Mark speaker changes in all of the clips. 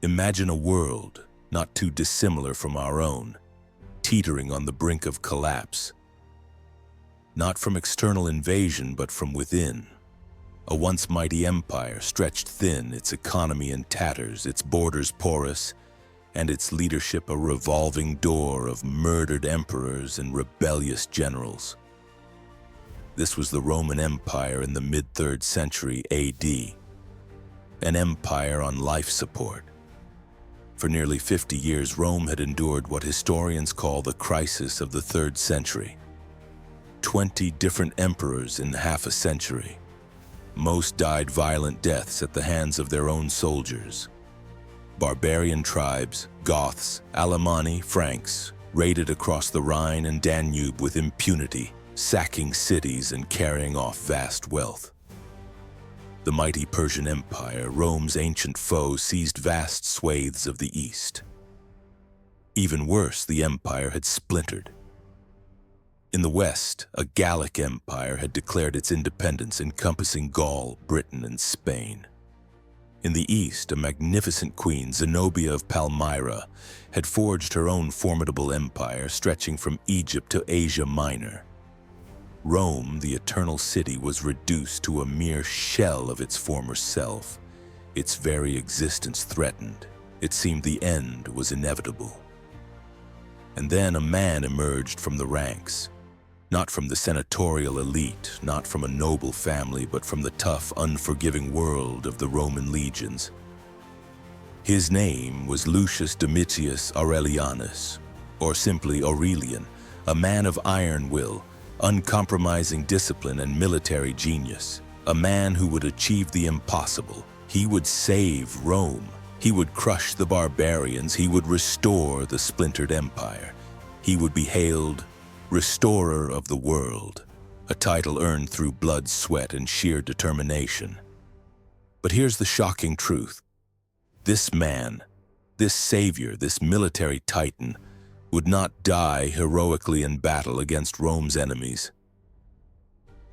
Speaker 1: Imagine a world not too dissimilar from our own, teetering on the brink of collapse. Not from external invasion, but from within. A once mighty empire stretched thin, its economy in tatters, its borders porous, and its leadership a revolving door of murdered emperors and rebellious generals. This was the Roman Empire in the mid-3rd century AD, an empire on life support. For nearly 50 years, Rome had endured what historians call the crisis of the 3rd century. 20 different emperors in half a century. Most died violent deaths at the hands of their own soldiers. Barbarian tribes, Goths, Alemanni, Franks, raided across the Rhine and Danube with impunity, sacking cities and carrying off vast wealth. The mighty Persian Empire, Rome's ancient foe, seized vast swathes of the East. Even worse, the empire had splintered. In the West, a Gallic empire had declared its independence, encompassing Gaul, Britain, and Spain. In the East, a magnificent queen, Zenobia of Palmyra, had forged her own formidable empire, stretching from Egypt to Asia Minor. Rome, the eternal city, was reduced to a mere shell of its former self, its very existence threatened. It seemed the end was inevitable. And then a man emerged from the ranks, not from the senatorial elite, not from a noble family, but from the tough, unforgiving world of the Roman legions. His name was Lucius Domitius Aurelianus, or simply Aurelian, a man of iron will, uncompromising discipline and military genius, a man who would achieve the impossible. He would save Rome. He would crush the barbarians. He would restore the splintered empire. He would be hailed Restorer of the World, a title earned through blood, sweat, and sheer determination. But here's the shocking truth. This man, this savior, this military titan, would not die heroically in battle against Rome's enemies.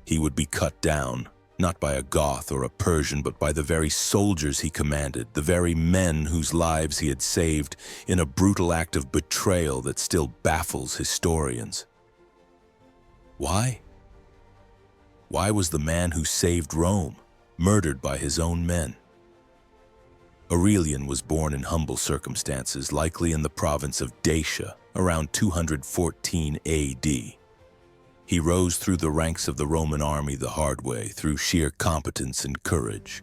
Speaker 1: He would be cut down, not by a Goth or a Persian, but by the very soldiers he commanded, the very men whose lives he had saved in a brutal act of betrayal that still baffles historians. Why? Why was the man who saved Rome murdered by his own men? Aurelian was born in humble circumstances, likely in the province of Dacia, around 214 AD. He rose through the ranks of the Roman army the hard way, through sheer competence and courage.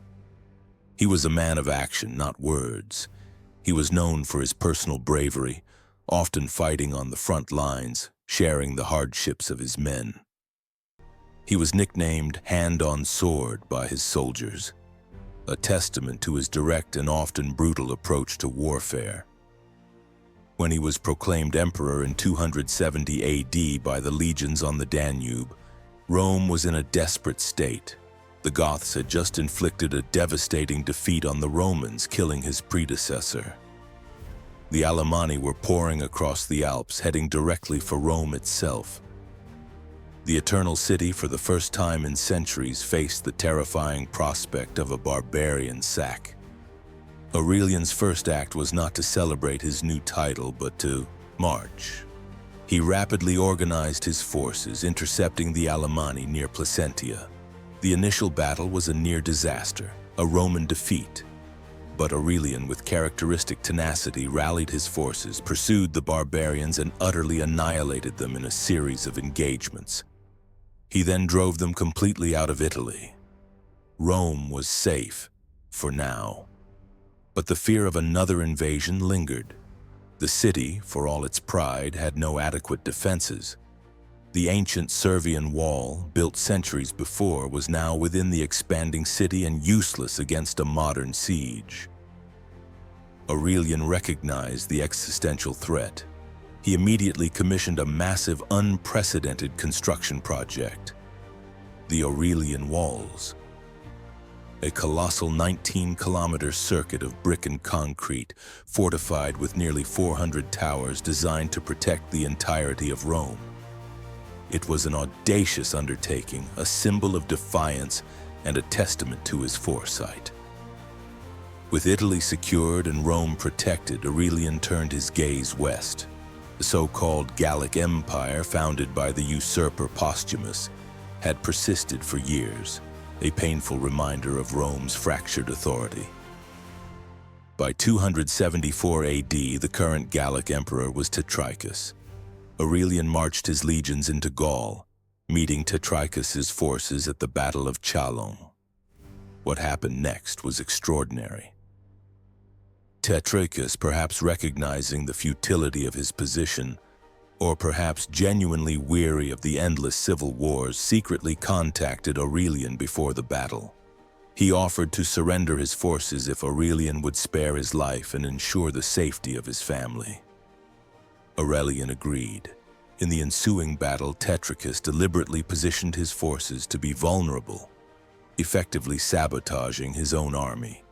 Speaker 1: He was a man of action, not words. He was known for his personal bravery, often fighting on the front lines, sharing the hardships of his men. He was nicknamed Hand on Sword by his soldiers, a testament to his direct and often brutal approach to warfare. When he was proclaimed emperor in 270 AD by the legions on the Danube, Rome was in a desperate state. The Goths had just inflicted a devastating defeat on the Romans, killing his predecessor. The Alemanni were pouring across the Alps, heading directly for Rome itself. The Eternal City, for the first time in centuries, faced the terrifying prospect of a barbarian sack. Aurelian's first act was not to celebrate his new title, but to march. He rapidly organized his forces, intercepting the Alemanni near Placentia. The initial battle was a near disaster, a Roman defeat. But Aurelian, with characteristic tenacity, rallied his forces, pursued the barbarians, and utterly annihilated them in a series of engagements. He then drove them completely out of Italy. Rome was safe, for now. But the fear of another invasion lingered. The city, for all its pride, had no adequate defenses. The ancient Servian wall, built centuries before, was now within the expanding city and useless against a modern siege. Aurelian recognized the existential threat. He immediately commissioned a massive, unprecedented construction project, the Aurelian Walls. A colossal 19-kilometer circuit of brick and concrete, fortified with nearly 400 towers designed to protect the entirety of Rome. It was an audacious undertaking, a symbol of defiance and a testament to his foresight. With Italy secured and Rome protected, Aurelian turned his gaze west. The so-called Gallic Empire, founded by the usurper Postumus, had persisted for years, a painful reminder of Rome's fractured authority. By 274 AD, the current Gallic emperor was Tetricus. Aurelian marched his legions into Gaul, meeting Tetricus's forces at the Battle of Chalon. What happened next was extraordinary. Tetricus, perhaps recognizing the futility of his position, or perhaps genuinely weary of the endless civil wars, secretly contacted Aurelian before the battle. He offered to surrender his forces if Aurelian would spare his life and ensure the safety of his family. Aurelian agreed. In the ensuing battle, Tetricus deliberately positioned his forces to be vulnerable, effectively sabotaging his own army.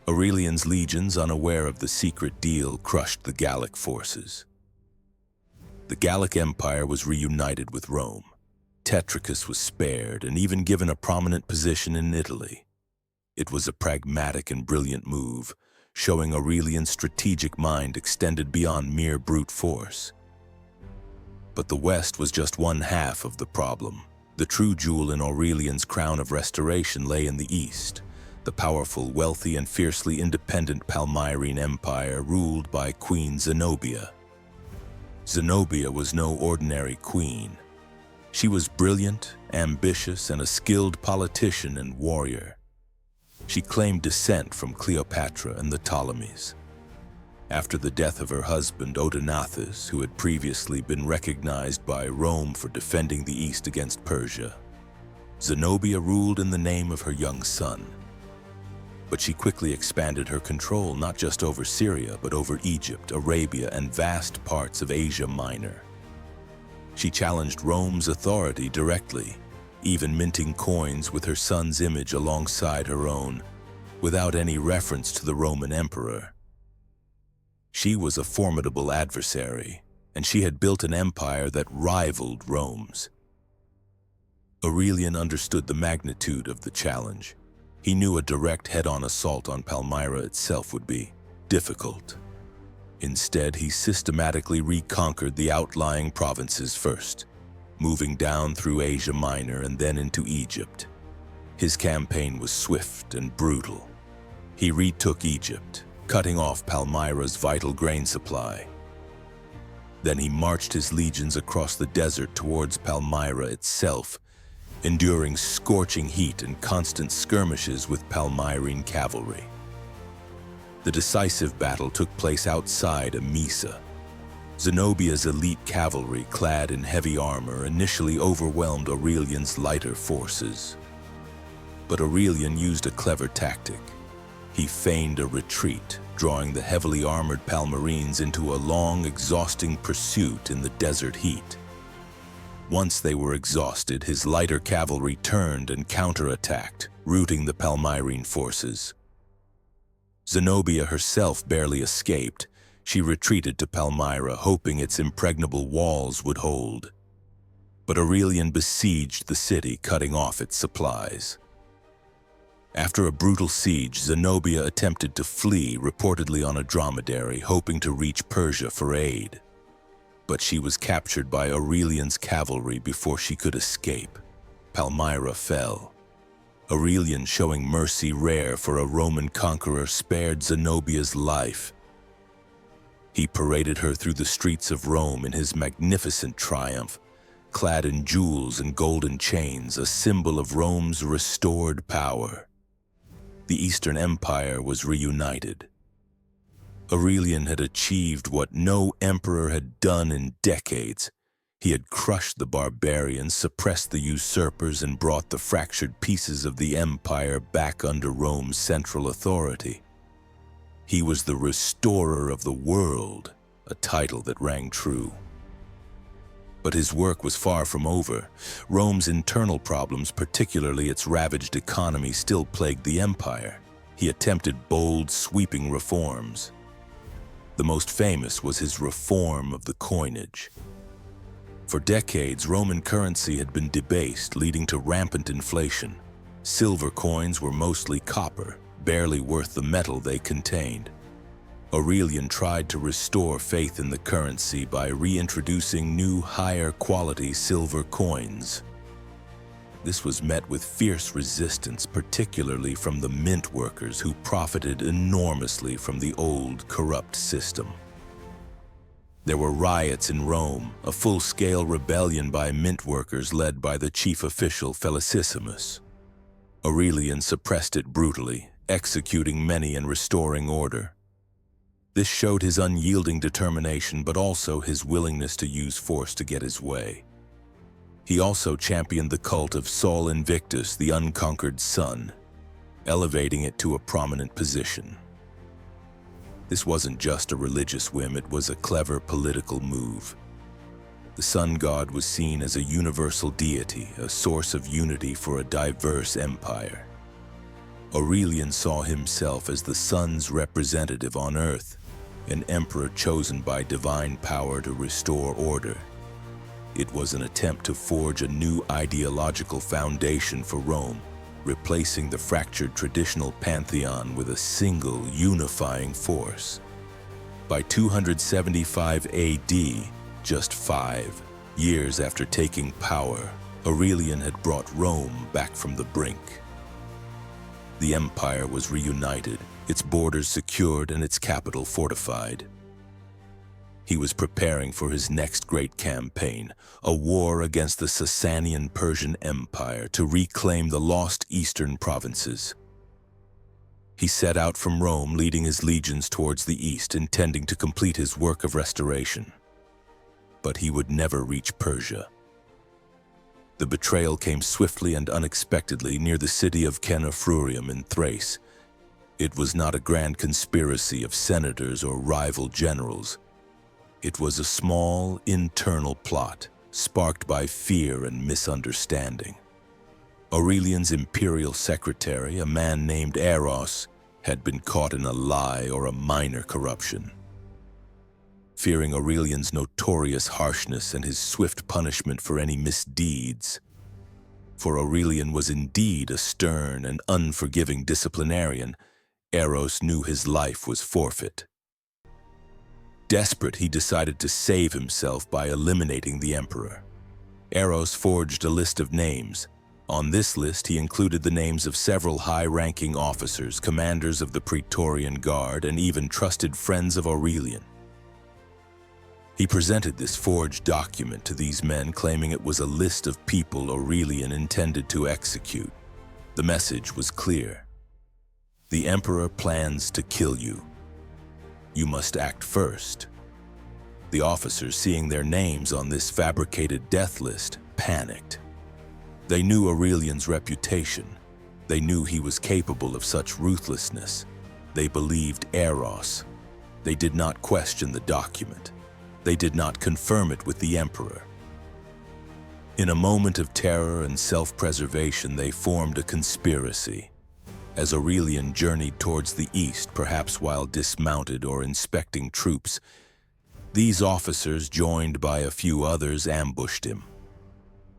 Speaker 1: Aurelian's legions, unaware of the secret deal, crushed the Gallic forces. The Gallic Empire was reunited with Rome. Tetricus was spared and even given a prominent position in Italy. It was a pragmatic and brilliant move, showing Aurelian's strategic mind extended beyond mere brute force. But the West was just one half of the problem. The true jewel in Aurelian's crown of restoration lay in the East. The powerful, wealthy, and fiercely independent Palmyrene Empire ruled by Queen Zenobia. Zenobia was no ordinary queen. She was brilliant, ambitious, and a skilled politician and warrior. She claimed descent from Cleopatra and the Ptolemies. After the death of her husband Odenathus, who had previously been recognized by Rome for defending the East against Persia, Zenobia ruled in the name of her young son. But she quickly expanded her control not just over Syria, but over Egypt, Arabia, and vast parts of Asia Minor. She challenged Rome's authority directly, even minting coins with her son's image alongside her own, without any reference to the Roman emperor. She was a formidable adversary, and she had built an empire that rivaled Rome's. Aurelian understood the magnitude of the challenge. He knew a direct head-on assault on Palmyra itself would be difficult. Instead, he systematically reconquered the outlying provinces first, moving down through Asia Minor and then into Egypt. His campaign was swift and brutal. He retook Egypt, cutting off Palmyra's vital grain supply. Then he marched his legions across the desert towards Palmyra itself, enduring scorching heat and constant skirmishes with Palmyrene cavalry. The decisive battle took place outside Emesa. Zenobia's elite cavalry, clad in heavy armor, initially overwhelmed Aurelian's lighter forces. But Aurelian used a clever tactic. He feigned a retreat, drawing the heavily armored Palmyrenes into a long, exhausting pursuit in the desert heat. Once they were exhausted, his lighter cavalry turned and counterattacked, routing the Palmyrene forces. Zenobia herself barely escaped. She retreated to Palmyra, hoping its impregnable walls would hold. But Aurelian besieged the city, cutting off its supplies. After a brutal siege, Zenobia attempted to flee, reportedly on a dromedary, hoping to reach Persia for aid. But she was captured by Aurelian's cavalry before she could escape. Palmyra fell. Aurelian, showing mercy rare for a Roman conqueror, spared Zenobia's life. He paraded her through the streets of Rome in his magnificent triumph, clad in jewels and golden chains, a symbol of Rome's restored power. The Eastern Empire was reunited. Aurelian had achieved what no emperor had done in decades. He had crushed the barbarians, suppressed the usurpers, and brought the fractured pieces of the empire back under Rome's central authority. He was the restorer of the world, a title that rang true. But his work was far from over. Rome's internal problems, particularly its ravaged economy, still plagued the empire. He attempted bold, sweeping reforms. The most famous was his reform of the coinage. For decades, Roman currency had been debased, leading to rampant inflation. Silver coins were mostly copper, barely worth the metal they contained. Aurelian tried to restore faith in the currency by reintroducing new, higher-quality silver coins. This was met with fierce resistance, particularly from the mint workers who profited enormously from the old, corrupt system. There were riots in Rome, a full-scale rebellion by mint workers led by the chief official Felicissimus. Aurelian suppressed it brutally, executing many and restoring order. This showed his unyielding determination, but also his willingness to use force to get his way. He also championed the cult of Sol Invictus, the unconquered sun, elevating it to a prominent position. This wasn't just a religious whim, it was a clever political move. The sun god was seen as a universal deity, a source of unity for a diverse empire. Aurelian saw himself as the sun's representative on earth, an emperor chosen by divine power to restore order. It was an attempt to forge a new ideological foundation for Rome, replacing the fractured traditional pantheon with a single unifying force. By 275 AD, just 5 years after taking power, Aurelian had brought Rome back from the brink. The empire was reunited, its borders secured and its capital fortified. He was preparing for his next great campaign, a war against the Sasanian Persian Empire to reclaim the lost eastern provinces. He set out from Rome, leading his legions towards the east, intending to complete his work of restoration. But he would never reach Persia. The betrayal came swiftly and unexpectedly near the city of Kenafrurium in Thrace. It was not a grand conspiracy of senators or rival generals. It was a small, internal plot, sparked by fear and misunderstanding. Aurelian's imperial secretary, a man named Eros, had been caught in a lie or a minor corruption. Fearing Aurelian's notorious harshness and his swift punishment for any misdeeds, for Aurelian was indeed a stern and unforgiving disciplinarian, Eros knew his life was forfeit. Desperate, he decided to save himself by eliminating the emperor. Eros forged a list of names. On this list, he included the names of several high-ranking officers, commanders of the Praetorian Guard, and even trusted friends of Aurelian. He presented this forged document to these men, claiming it was a list of people Aurelian intended to execute. The message was clear. The emperor plans to kill you. You must act first. The officers, seeing their names on this fabricated death list, panicked. They knew Aurelian's reputation. They knew he was capable of such ruthlessness. They believed Eros. They did not question the document. They did not confirm it with the emperor. In a moment of terror and self-preservation, they formed a conspiracy. As Aurelian journeyed towards the east, perhaps while dismounted or inspecting troops, these officers, joined by a few others, ambushed him.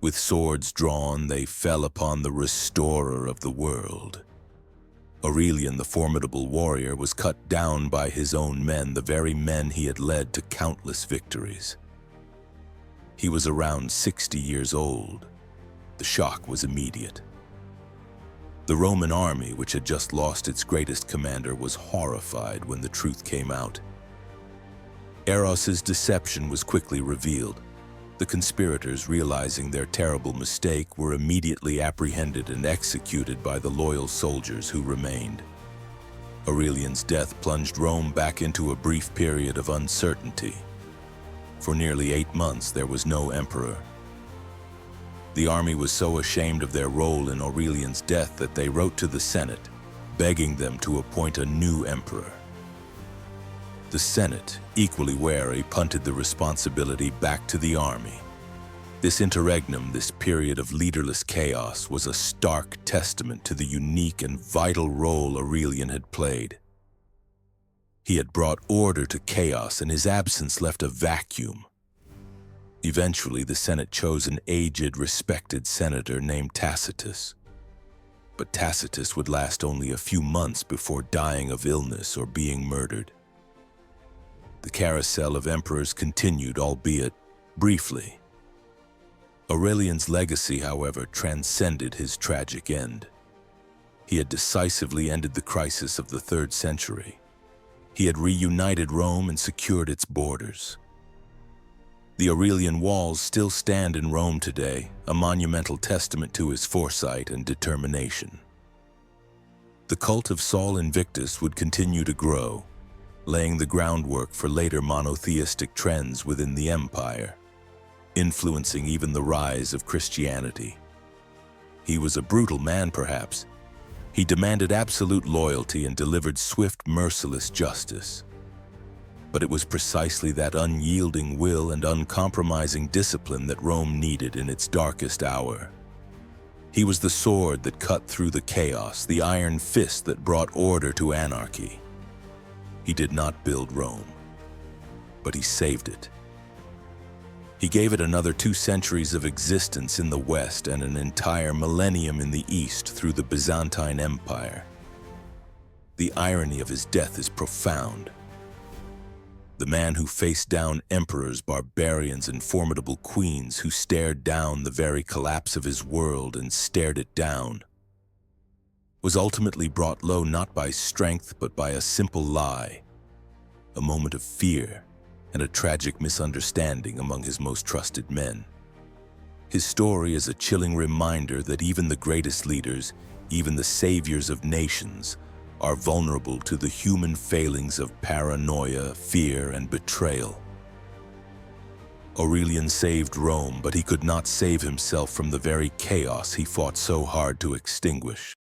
Speaker 1: With swords drawn, they fell upon the restorer of the world. Aurelian, the formidable warrior, was cut down by his own men, the very men he had led to countless victories. He was around 60 years old. The shock was immediate. The Roman army, which had just lost its greatest commander, was horrified when the truth came out. Eros's deception was quickly revealed. The conspirators, realizing their terrible mistake, were immediately apprehended and executed by the loyal soldiers who remained. Aurelian's death plunged Rome back into a brief period of uncertainty. For nearly 8 months, there was no emperor. The army was so ashamed of their role in Aurelian's death that they wrote to the Senate, begging them to appoint a new emperor. The Senate, equally wary, punted the responsibility back to the army. This interregnum, this period of leaderless chaos, was a stark testament to the unique and vital role Aurelian had played. He had brought order to chaos, and his absence left a vacuum. Eventually, the Senate chose an aged, respected senator named Tacitus. But Tacitus would last only a few months before dying of illness or being murdered. The carousel of emperors continued, albeit briefly. Aurelian's legacy, however, transcended his tragic end. He had decisively ended the crisis of the 3rd century. He had reunited Rome and secured its borders. The Aurelian walls still stand in Rome today, a monumental testament to his foresight and determination. The cult of Sol Invictus would continue to grow, laying the groundwork for later monotheistic trends within the empire, influencing even the rise of Christianity. He was a brutal man, perhaps. He demanded absolute loyalty and delivered swift, merciless justice. But it was precisely that unyielding will and uncompromising discipline that Rome needed in its darkest hour. He was the sword that cut through the chaos, the iron fist that brought order to anarchy. He did not build Rome, but he saved it. He gave it another 2 centuries of existence in the West and an entire millennium in the East through the Byzantine Empire. The irony of his death is profound. The man who faced down emperors, barbarians, and formidable queens, who stared down the very collapse of his world and stared it down, was ultimately brought low not by strength but by a simple lie, a moment of fear, and a tragic misunderstanding among his most trusted men. His story is a chilling reminder that even the greatest leaders, even the saviors of nations, are vulnerable to the human failings of paranoia, fear, and betrayal. Aurelian saved Rome, but he could not save himself from the very chaos he fought so hard to extinguish.